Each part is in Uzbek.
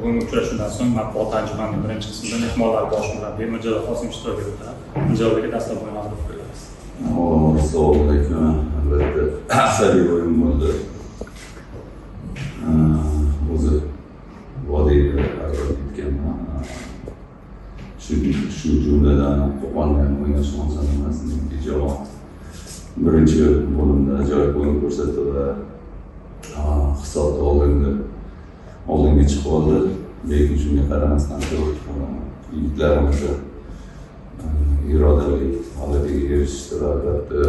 bugungi uchrashuvdan so'ng matbuot anjumanining birinchi qismida mehmonlar bosh murabbiy Mirjalol Qosimov ishtirok etadi. Mirjalolga dastlab o'yinlarni fikrlaymiz. Assalomu alaykum. Albatta asabiy o'yin bo'ldi. O'zi vodiyda ketganman. Shu jumladan Qo'qondan o'ynashni oson emas. Jamoa birinchi bo'limda ajoyib o'yin ko'rsatdi va hisobda oldinga chiqib oldi. Lekin shunga qaramasdan yigitlarimiz irodali g'alabaga erishishdi va albatta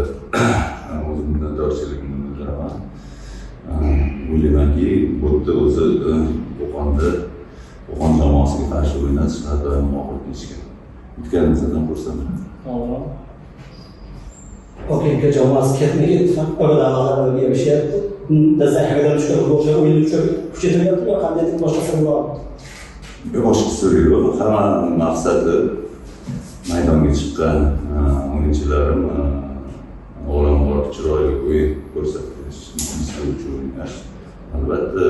o'z minnatdorchiligimni bildiraman. O'ylaymanki bu yerda o'zi Qo'qon jamoasiga qarshi o'ynash doim og'ir kechgan. Yutganimizdan xursandman. Toshkentga jamoasi ketma-ket g'alabaga erishyapti. Biz zaxiradan tushgan futbolchilar o'yinni kuchaytiryapti yo qanday boshqa sirlar bormi? Boshqa sir yo'q. Hamma maqsadi maydonga chiqqan o'yinchilarim olamor chiroyli o'yin ko'rsatish uchun o'ynash. Albatta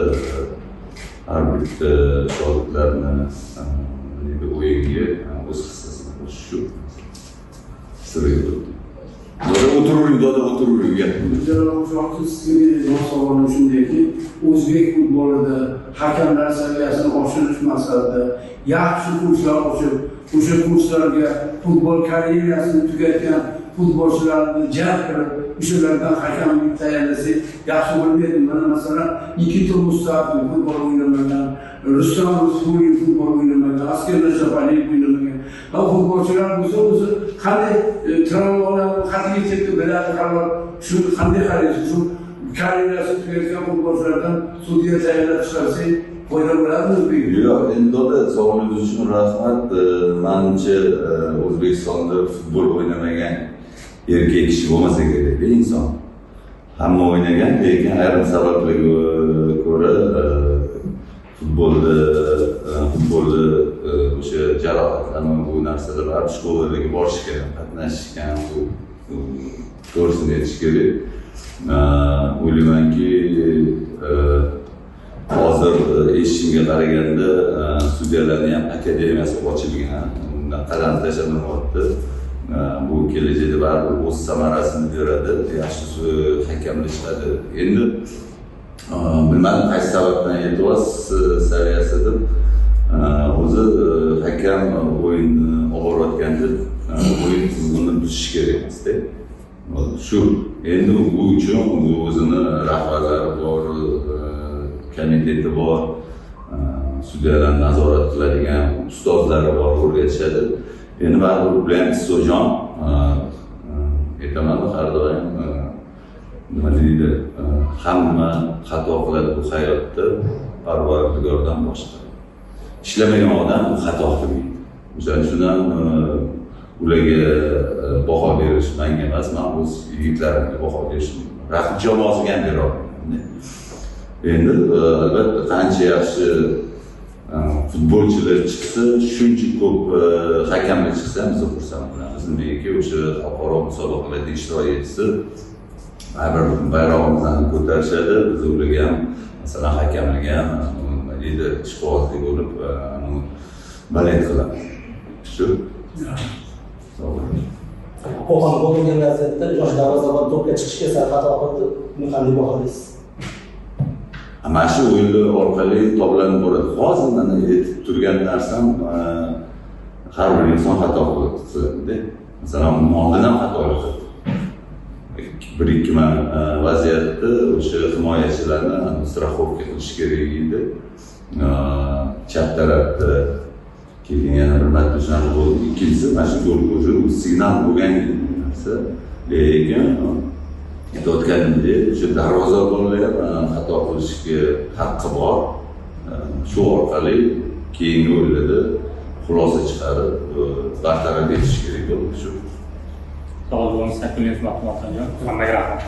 har bitta shogirdlarni o'yinga o'z hissasini qo'shish sir yo'q. O'tiruv sizga savolim shundayki, o'zbek futbolida hakamlar saviyasini oshirish maqsadida yaxshi kurslar ochib, o'sha kurslarga futbol karyerasini tugatgan futbolchilarni jalb qilib, o'shalardan hakamlik tayyorlasak yaxshi bo'lmaydi. Mana masalan, Nikita Mustafa futbol o'ynamagan, Rustam Rusuli futbol o'ynamagan, Askar Najafaliyev o'ynamagan. Va futbolchilar o'zi qanday travmalarni qat'iy yetib biladi, shu qanday qaraysiz, shu karyerasini tugatgan futbolchilardan sudya tayyorlab chiqarsak foyda bo'ladimi o'zbekga? Yo'q, endi savolingiz uchun rahmat. Menimcha O'zbekistonda futbol o'ynamagan erkak kishi bo'lmasa kerak, inson. Hamma o'ynagan, lekin ayrim sabablarga ko'ra futbolda o'sha jarohatlanma bu narsalar baribir shkolalarga borish kerak, qatnashishgan, to'g'risini aytish kerak. O'ylaymanki hozir eshitishimga qaraganda sudyalarning ham akademiyasi ochilgan, undan qadam tashlanmoqda. Bu kelajakda baribir o'z samarasini beradi, yaxshi hakamlashadi. Endi bilmadim qaysi sababdan aytyapsiz saviyasida o'zi hakam o'yinni olib borayotganda o'yin tizimini buzish kerak emasda. Shu endi bu uchun o'zini rahbarlari bor, komiteti bor, sudyalarni nazorat qiladigan ustozlari bor, o'rgatishadi. Endi baribir bilan istojon aytaman, har doim nima deydi, hamma xato qiladi bu hayotda, Parvardigordan boshqa. Ishlamagan odam xato qilmaydi. O'shaning uchun ham ularga baho berish menga emas, men o'z yigitlarimga baho berishim. Raqib jamoasiga ham bera olmayman. Endi albatta qancha yaxshi futbolchilar chiqsa, shuncha ko'p hakamlar chiqsa, biz xursand bo'lamiz. Nega o'sha xalqaro musobaqalarda ishtirok etsa, baribir bayrog'imizni ko'tarishadi. Biz ularga ham, masalan, hakamlarga ham nima deydi, ishqibozlik bo'lib balet qilamiz. Shu. Qo'qon bo'lgan vaziyatda yosh darvozabon to'pga chiqishga sal xato qildi. Buni qanday baholaysiz? Mana shu o'yinlar orqali toblanib boradi. Hozir mana aytib turgan narsam har bir inson xato qiladi. Masalan, oldin ham xato qildi. Bir-ikki vaziyatda o'sha himoyachilarni straxovka qilish kerak edi. Chap tarafda keyin yana bir marta shunaqa bo'ldi. Ikkinchisi mana shu gol o'zi signal bo'lgan narsa. Lekin aytayotganimdek, o'sha darvozabonlar ham xato qilishga haqqi bor. Shu orqali keyingi o'yinlarda xulosa chiqarib bartaraf etish kerak bo'ldi. Shu sog'lig'ingiz, taklif, mahsulotlarga hammaga rahmat.